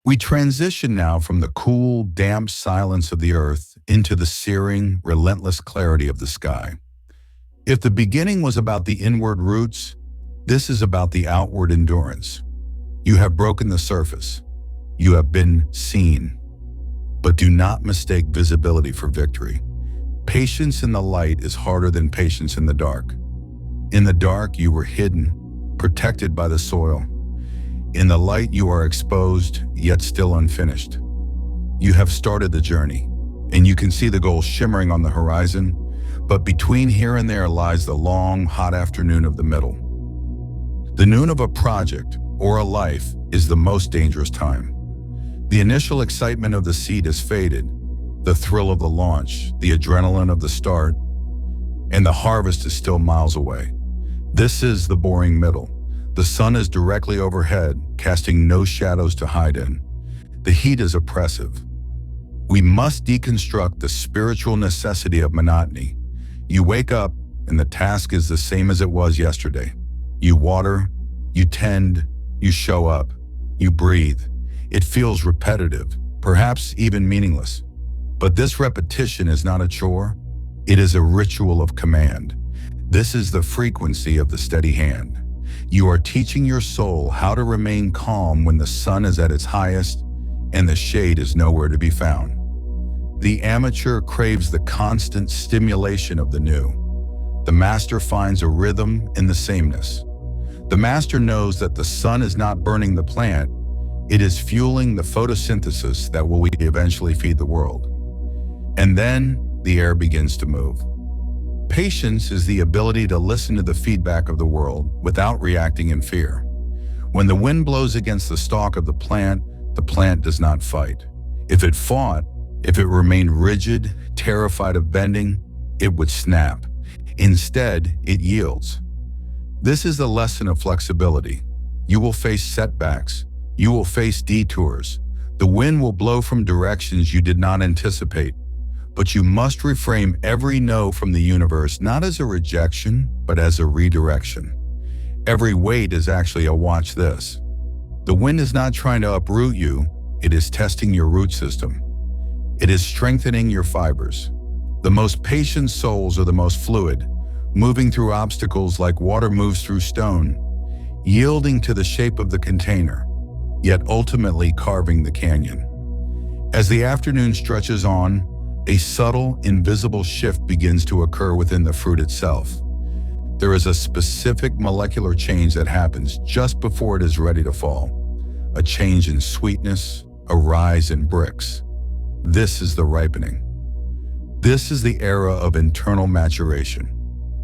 We transition now from the cool, damp silence of the earth into the searing, relentless clarity of the sky. If the beginning was about the inward roots, this is about the outward endurance. You have broken the surface. You have been seen. But do not mistake visibility for victory. Patience in the light is harder than patience in the dark. In the dark, you were hidden, protected by the soil. In the light, you are exposed, yet still unfinished. You have started the journey, and you can see the goal shimmering on the horizon, but between here and there lies the long, hot afternoon of the middle. The noon of a project, or a life, is the most dangerous time. The initial excitement of the seed has faded, the thrill of the launch, the adrenaline of the start, and the harvest is still miles away. This is the boring middle. The sun is directly overhead, casting no shadows to hide in. The heat is oppressive. We must deconstruct the spiritual necessity of monotony. You wake up, and the task is the same as it was yesterday. You water, you tend, you show up, you breathe. It feels repetitive, perhaps even meaningless. But this repetition is not a chore. It is a ritual of command. This is the frequency of the steady hand. You are teaching your soul how to remain calm when the sun is at its highest and the shade is nowhere to be found. The amateur craves the constant stimulation of the new. The master finds a rhythm in the sameness. The master knows that the sun is not burning the plant, it is fueling the photosynthesis that will eventually feed the world. And then the air begins to move. Patience is the ability to listen to the feedback of the world without reacting in fear. When the wind blows against the stalk of the plant does not fight. If it fought, if it remained rigid, terrified of bending, it would snap. Instead, it yields. This is the lesson of flexibility. You will face setbacks. You will face detours. The wind will blow from directions you did not anticipate. But you must reframe every no from the universe not as a rejection, but as a redirection. Every wait is actually a watch this. The wind is not trying to uproot you, it is testing your root system. It is strengthening your fibers. The most patient souls are the most fluid, moving through obstacles like water moves through stone, yielding to the shape of the container, yet ultimately carving the canyon. As the afternoon stretches on, a subtle, invisible shift begins to occur within the fruit itself. There is a specific molecular change that happens just before it is ready to fall. A change in sweetness, a rise in bricks. This is the ripening. This is the era of internal maturation.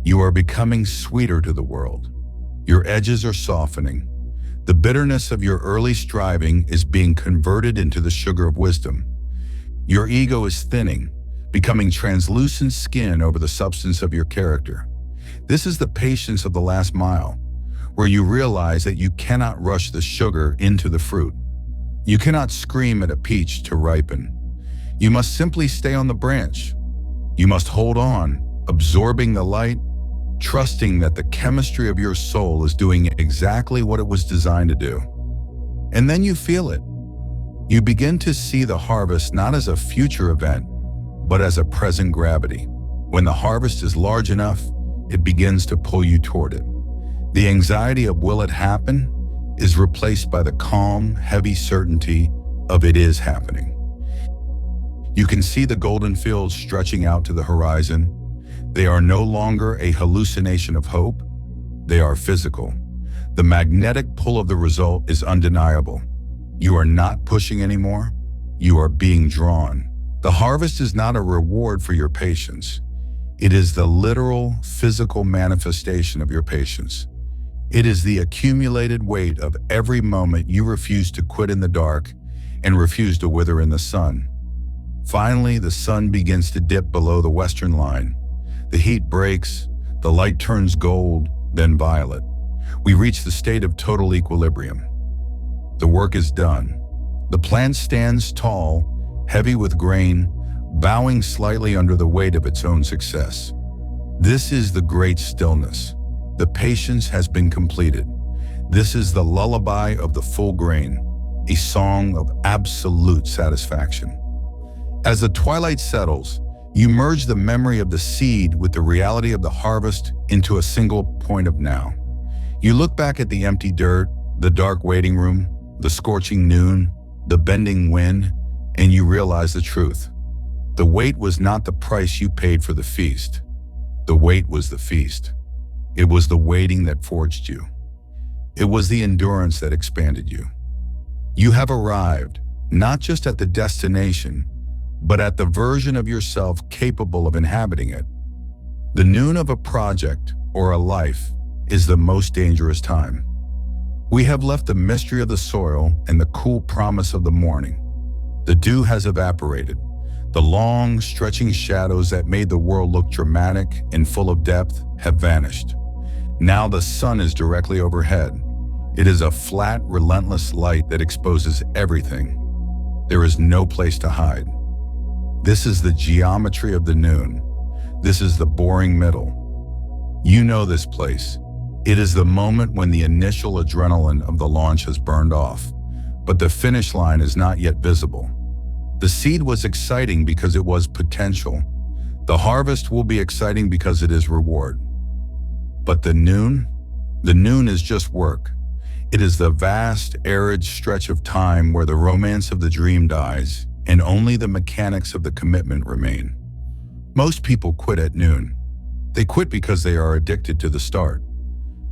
You are becoming sweeter to the world. Your edges are softening. The bitterness of your early striving is being converted into the sugar of wisdom. Your ego is thinning, becoming translucent skin over the substance of your character. This is the patience of the last mile, where you realize that you cannot rush the sugar into the fruit. You cannot scream at a peach to ripen. You must simply stay on the branch. You must hold on, absorbing the light, trusting that the chemistry of your soul is doing exactly what it was designed to do. And then you feel it. You begin to see the harvest not as a future event, but as a present gravity. When the harvest is large enough, it begins to pull you toward it. The anxiety of will it happen is replaced by the calm, heavy certainty of it is happening. You can see the golden fields stretching out to the horizon. They are no longer a hallucination of hope. They are physical. The magnetic pull of the result is undeniable. You are not pushing anymore. You are being drawn. The harvest is not a reward for your patience. It is the literal, physical manifestation of your patience. It is the accumulated weight of every moment you refuse to quit in the dark and refuse to wither in the sun. Finally, the sun begins to dip below the western line. The heat breaks, the light turns gold, then violet. We reach the state of total equilibrium. The work is done. The plant stands tall, heavy with grain, bowing slightly under the weight of its own success. This is the great stillness. The patience has been completed. This is the lullaby of the full grain. a song of absolute satisfaction. As the twilight settles, you merge the memory of the seed with the reality of the harvest into a single point of now. You look back at the empty dirt, the dark waiting room, the scorching noon, the bending wind, and you realize the truth. The wait was not the price you paid for the feast. The wait was the feast. It was the waiting that forged you. It was the endurance that expanded you. You have arrived, not just at the destination, but at the version of yourself capable of inhabiting it. The noon of a project or a life is the most dangerous time. We have left the mystery of the soil and the cool promise of the morning. The dew has evaporated. The long, stretching shadows that made the world look dramatic and full of depth have vanished. Now the sun is directly overhead. It is a flat, relentless light that exposes everything. There is no place to hide. This is the geometry of the noon. This is the boring middle. You know this place. It is the moment when the initial adrenaline of the launch has burned off, but the finish line is not yet visible. The seed was exciting because it was potential. The harvest will be exciting because it is reward. But the noon is just work. It is the vast, arid stretch of time where the romance of the dream dies and only the mechanics of the commitment remain. Most people quit at noon. They quit because they are addicted to the start.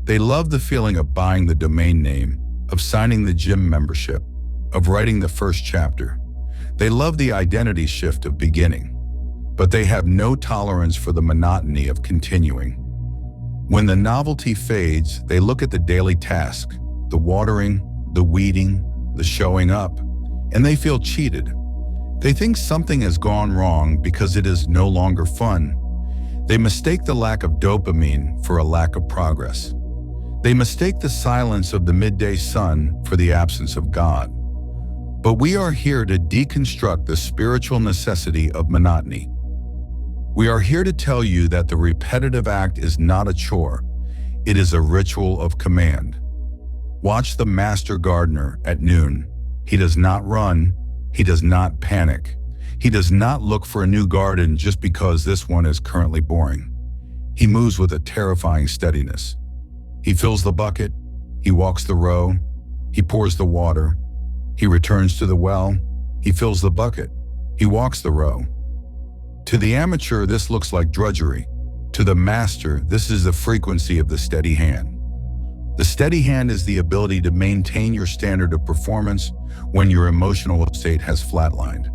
They love the feeling of buying the domain name, of signing the gym membership, of writing the first chapter. They love the identity shift of beginning, but they have no tolerance for the monotony of continuing. When the novelty fades, they look at the daily task, the watering, the weeding, the showing up, and they feel cheated. They think something has gone wrong because it is no longer fun. They mistake the lack of dopamine for a lack of progress. They mistake the silence of the midday sun for the absence of God. But we are here to deconstruct the spiritual necessity of monotony. We are here to tell you that the repetitive act is not a chore. It is a ritual of command. Watch the master gardener at noon. He does not run. He does not panic. He does not look for a new garden just because this one is currently boring. He moves with a terrifying steadiness. He fills the bucket. He walks the row. He pours the water. He returns to the well. He fills the bucket. He walks the row. To the amateur, this looks like drudgery. To the master, this is the frequency of the steady hand. The steady hand is the ability to maintain your standard of performance when your emotional state has flatlined.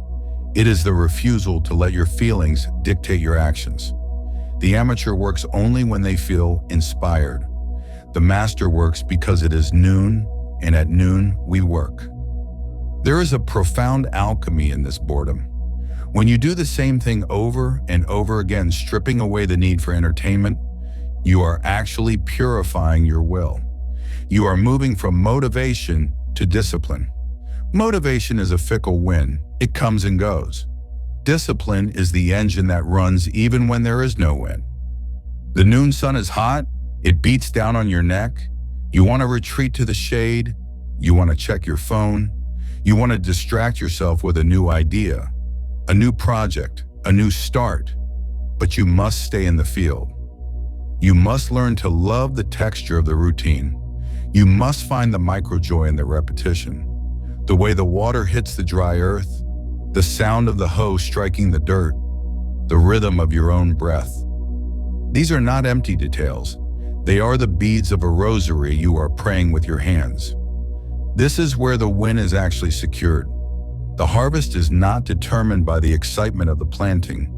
It is the refusal to let your feelings dictate your actions. The amateur works only when they feel inspired. The master works because it is noon, and at noon we work. There is a profound alchemy in this boredom. When you do the same thing over and over again, stripping away the need for entertainment, you are actually purifying your will. You are moving from motivation to discipline. Motivation is a fickle wind. It comes and goes. Discipline is the engine that runs even when there is no wind. The noon sun is hot. It beats down on your neck. You want to retreat to the shade. You want to check your phone. You want to distract yourself with a new idea, a new project, a new start. But you must stay in the field. You must learn to love the texture of the routine. You must find the microjoy in the repetition. The way the water hits the dry earth, the sound of the hoe striking the dirt, the rhythm of your own breath. These are not empty details. They are the beads of a rosary you are praying with your hands. This is where the win is actually secured. The harvest is not determined by the excitement of the planting.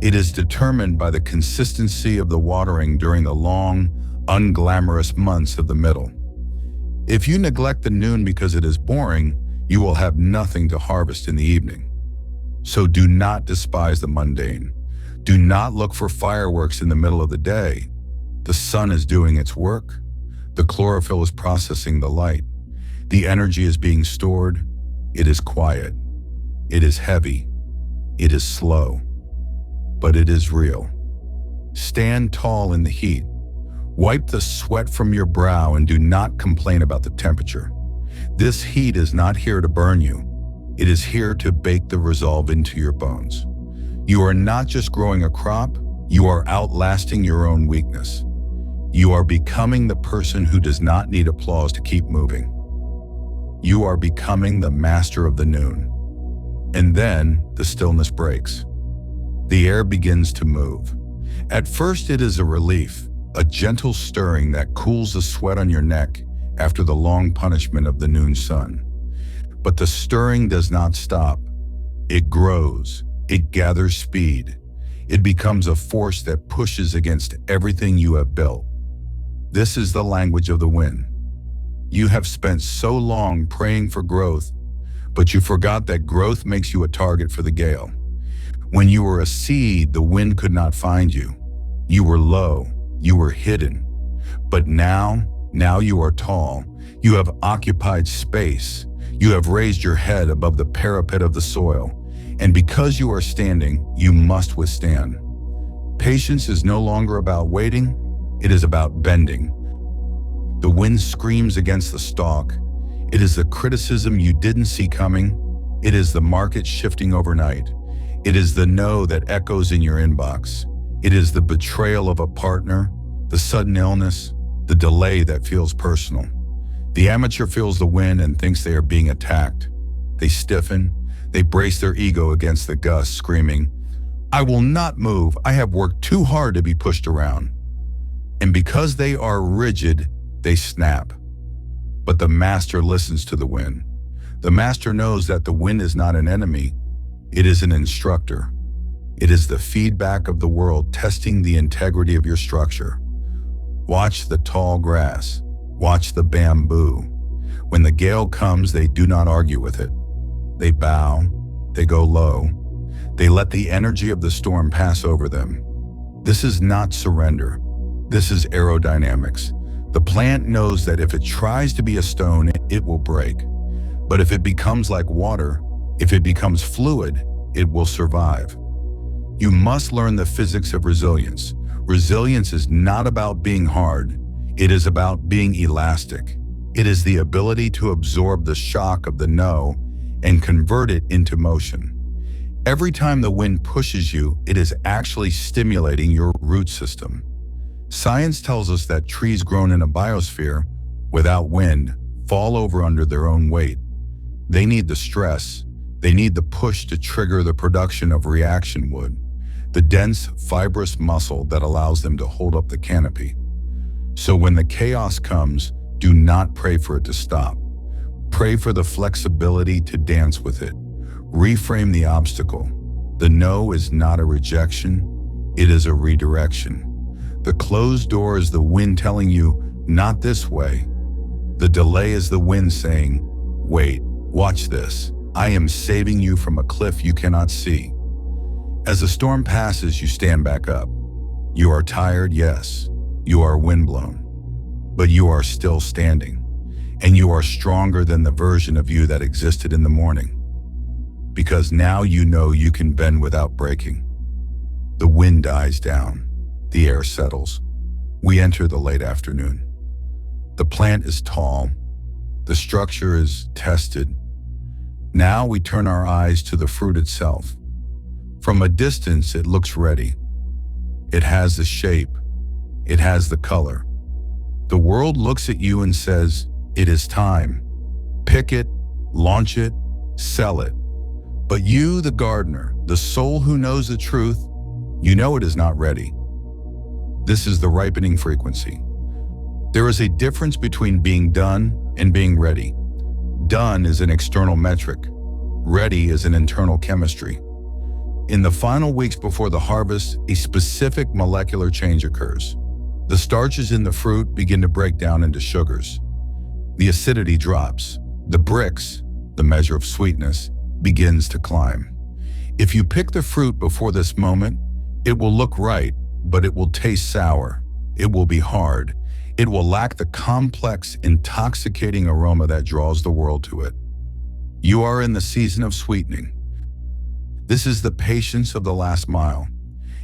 It is determined by the consistency of the watering during the long, unglamorous months of the middle. If you neglect the noon because it is boring, you will have nothing to harvest in the evening. So do not despise the mundane. Do not look for fireworks in the middle of the day. The sun is doing its work. The chlorophyll is processing the light. The energy is being stored. It is quiet. It is heavy. It is slow. But it is real. Stand tall in the heat. Wipe the sweat from your brow and do not complain about the temperature. This heat is not here to burn you. It is here to bake the resolve into your bones. You are not just growing a crop, you are outlasting your own weakness. You are becoming the person who does not need applause to keep moving. You are becoming the master of the noon. And then the stillness breaks. The air begins to move. At first it is a relief, a gentle stirring that cools the sweat on your neck after the long punishment of the noon sun. But the stirring does not stop. It grows. It gathers speed. It becomes a force that pushes against everything you have built. This is the language of the wind. You have spent so long praying for growth, but you forgot that growth makes you a target for the gale. When you were a seed, the wind could not find you. You were low. You were hidden. But now you are tall. You have occupied space. You have raised your head above the parapet of the soil. And because you are standing, you must withstand. Patience is no longer about waiting. It is about bending. The wind screams against the stalk. It is the criticism you didn't see coming. It is the market shifting overnight. It is the no that echoes in your inbox. It is the betrayal of a partner, the sudden illness, the delay that feels personal. The amateur feels the wind and thinks they are being attacked. They stiffen. They brace their ego against the gust, screaming, "I will not move. I have worked too hard to be pushed around." And because they are rigid, they snap. But the master listens to the wind. The master knows that the wind is not an enemy. It is an instructor. It is the feedback of the world testing the integrity of your structure. Watch the tall grass. Watch the bamboo. When the gale comes, they do not argue with it. They bow. They go low. They let the energy of the storm pass over them. This is not surrender. This is aerodynamics. The plant knows that if it tries to be a stone, it will break. But if it becomes like water, if it becomes fluid, it will survive. You must learn the physics of resilience. Resilience is not about being hard. It is about being elastic. It is the ability to absorb the shock of the no and convert it into motion. Every time the wind pushes you, it is actually stimulating your root system. Science tells us that trees grown in a biosphere without wind fall over under their own weight. They need the stress. They need the push to trigger the production of reaction wood, the dense, fibrous muscle that allows them to hold up the canopy. So when the chaos comes, do not pray for it to stop. Pray for the flexibility to dance with it. Reframe the obstacle. The no is not a rejection, it is a redirection. The closed door is the wind telling you, not this way. The delay is the wind saying, wait, watch this. I am saving you from a cliff you cannot see. As the storm passes, you stand back up. You are tired, yes. You are windblown. But you are still standing. And you are stronger than the version of you that existed in the morning. Because now you know you can bend without breaking. The wind dies down. The air settles. We enter the late afternoon. The plant is tall. The structure is tested. Now we turn our eyes to the fruit itself. From a distance, it looks ready. It has the shape. It has the color. The world looks at you and says, it is time. Pick it, launch it, sell it. But you, the gardener, the soul who knows the truth, you know it is not ready. This is the ripening frequency. There is a difference between being done and being ready. Done is an external metric. Ready is an internal chemistry. In the final weeks before the harvest, a specific molecular change occurs. The starches in the fruit begin to break down into sugars. The acidity drops. The Brix, the measure of sweetness, begins to climb. If you pick the fruit before this moment, it will look right, but it will taste sour. It will be hard. It will lack the complex, intoxicating aroma that draws the world to it. You are in the season of sweetening. This is the patience of the last mile.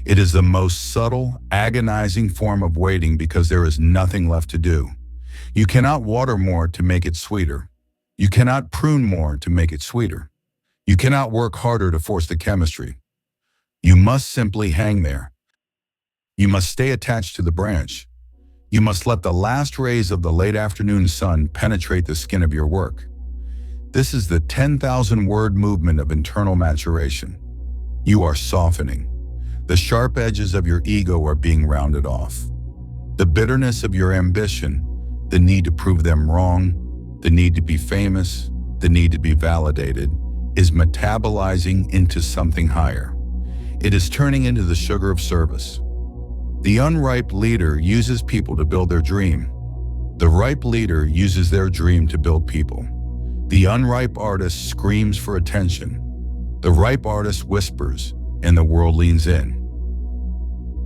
It is the most subtle, agonizing form of waiting because there is nothing left to do. You cannot water more to make it sweeter. You cannot prune more to make it sweeter. You cannot work harder to force the chemistry. You must simply hang there. You must stay attached to the branch. You must let the last rays of the late afternoon sun penetrate the skin of your work. This is the 10,000-word movement of internal maturation. You are softening. The sharp edges of your ego are being rounded off. The bitterness of your ambition, the need to prove them wrong, the need to be famous, the need to be validated, is metabolizing into something higher. It is turning into the sugar of service. The unripe leader uses people to build their dream. The ripe leader uses their dream to build people. The unripe artist screams for attention. The ripe artist whispers, and the world leans in.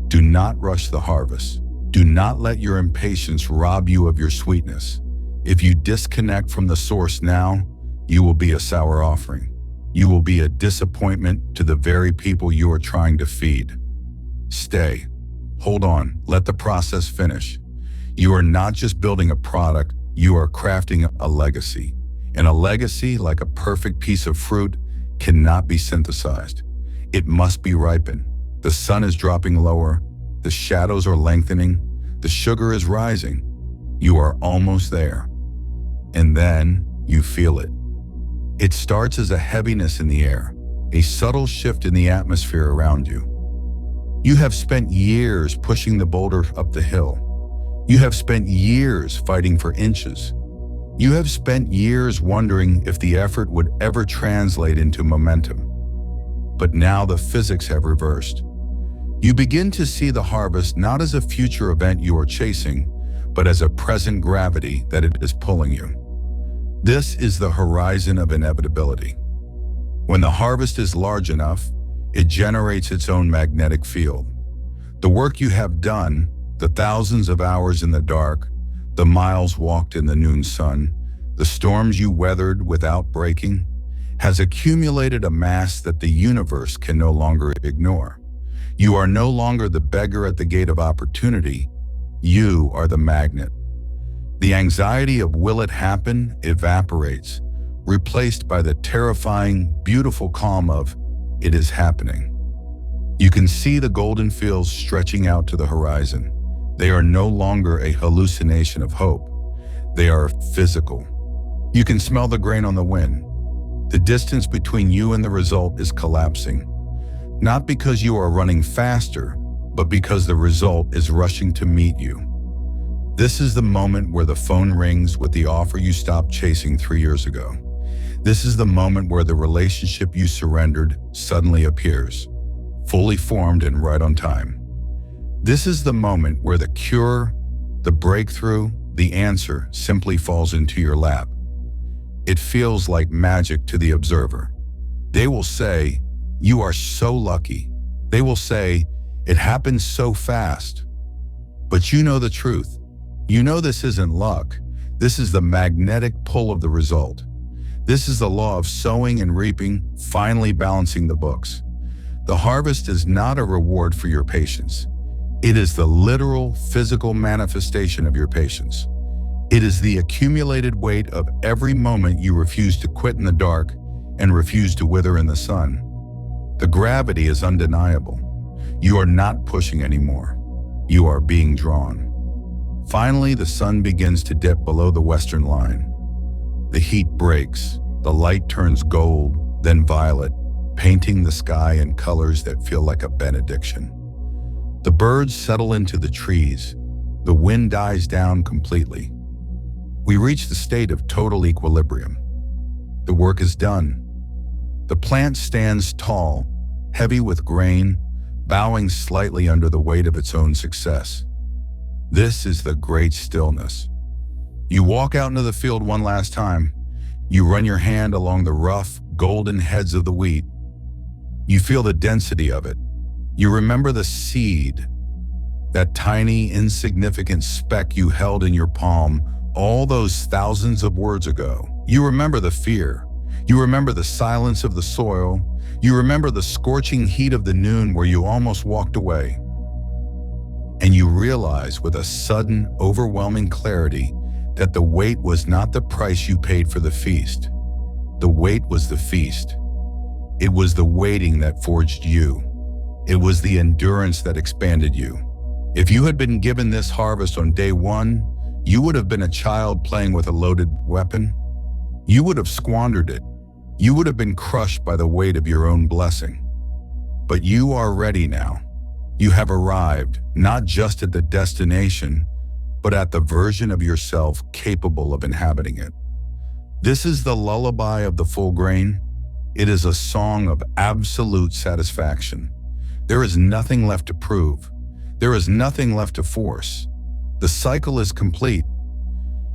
Do not rush the harvest. Do not let your impatience rob you of your sweetness. If you disconnect from the source now, you will be a sour offering. You will be a disappointment to the very people you are trying to feed. Stay. Hold on. Let the process finish. You are not just building a product, you are crafting a legacy. And a legacy, like a perfect piece of fruit, cannot be synthesized. It must be ripened. The sun is dropping lower. The shadows are lengthening. The sugar is rising. You are almost there. And then you feel it. It starts as a heaviness in the air, a subtle shift in the atmosphere around you. You have spent years pushing the boulder up the hill. You have spent years fighting for inches. You have spent years wondering if the effort would ever translate into momentum. But now the physics have reversed. You begin to see the harvest not as a future event you are chasing, but as a present gravity that it is pulling you. This is the horizon of inevitability. When the harvest is large enough, it generates its own magnetic field. The work you have done, the thousands of hours in the dark, the miles walked in the noon sun, the storms you weathered without breaking, has accumulated a mass that the universe can no longer ignore. You are no longer the beggar at the gate of opportunity. You are the magnet. The anxiety of will it happen evaporates, replaced by the terrifying, beautiful calm of it is happening. You can see the golden fields stretching out to the horizon. They are no longer a hallucination of hope. They are physical. You can smell the grain on the wind. The distance between you and the result is collapsing. Not because you are running faster, but because the result is rushing to meet you. This is the moment where the phone rings with the offer you stopped chasing 3 years ago. This is the moment where the relationship you surrendered suddenly appears, fully formed and right on time. This is the moment where the cure, the breakthrough, the answer simply falls into your lap. It feels like magic to the observer. They will say, "You are so lucky." They will say, "It happened so fast." But you know the truth. You know this isn't luck. This is the magnetic pull of the result. This is the law of sowing and reaping, finally balancing the books. The harvest is not a reward for your patience. It is the literal, physical manifestation of your patience. It is the accumulated weight of every moment you refuse to quit in the dark and refuse to wither in the sun. The gravity is undeniable. You are not pushing anymore. You are being drawn. Finally, the sun begins to dip below the western line. The heat breaks, the light turns gold, then violet, painting the sky in colors that feel like a benediction. The birds settle into the trees. The wind dies down completely. We reach the state of total equilibrium. The work is done. The plant stands tall, heavy with grain, bowing slightly under the weight of its own success. This is the great stillness. You walk out into the field one last time. You run your hand along the rough, golden heads of the wheat. You feel the density of it. You remember the seed, that tiny, insignificant speck you held in your palm all those thousands of words ago. You remember the fear. You remember the silence of the soil. You remember the scorching heat of the noon where you almost walked away. And you realize with a sudden, overwhelming clarity that the wait was not the price you paid for the feast. The wait was the feast. It was the waiting that forged you. It was the endurance that expanded you. If you had been given this harvest on day one, you would have been a child playing with a loaded weapon. You would have squandered it. You would have been crushed by the weight of your own blessing. But you are ready now. You have arrived, not just at the destination, but at the version of yourself capable of inhabiting it. This is the lullaby of the full grain. It is a song of absolute satisfaction. There is nothing left to prove. There is nothing left to force. The cycle is complete.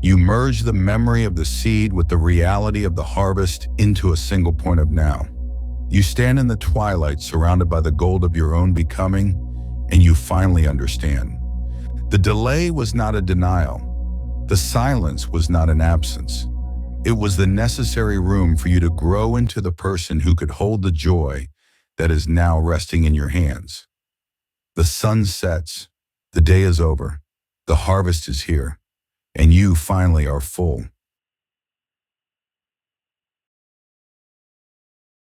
You merge the memory of the seed with the reality of the harvest into a single point of now. You stand in the twilight surrounded by the gold of your own becoming, and you finally understand. The delay was not a denial. The silence was not an absence. It was the necessary room for you to grow into the person who could hold the joy that is now resting in your hands. The sun sets, the day is over, the harvest is here, and you finally are full.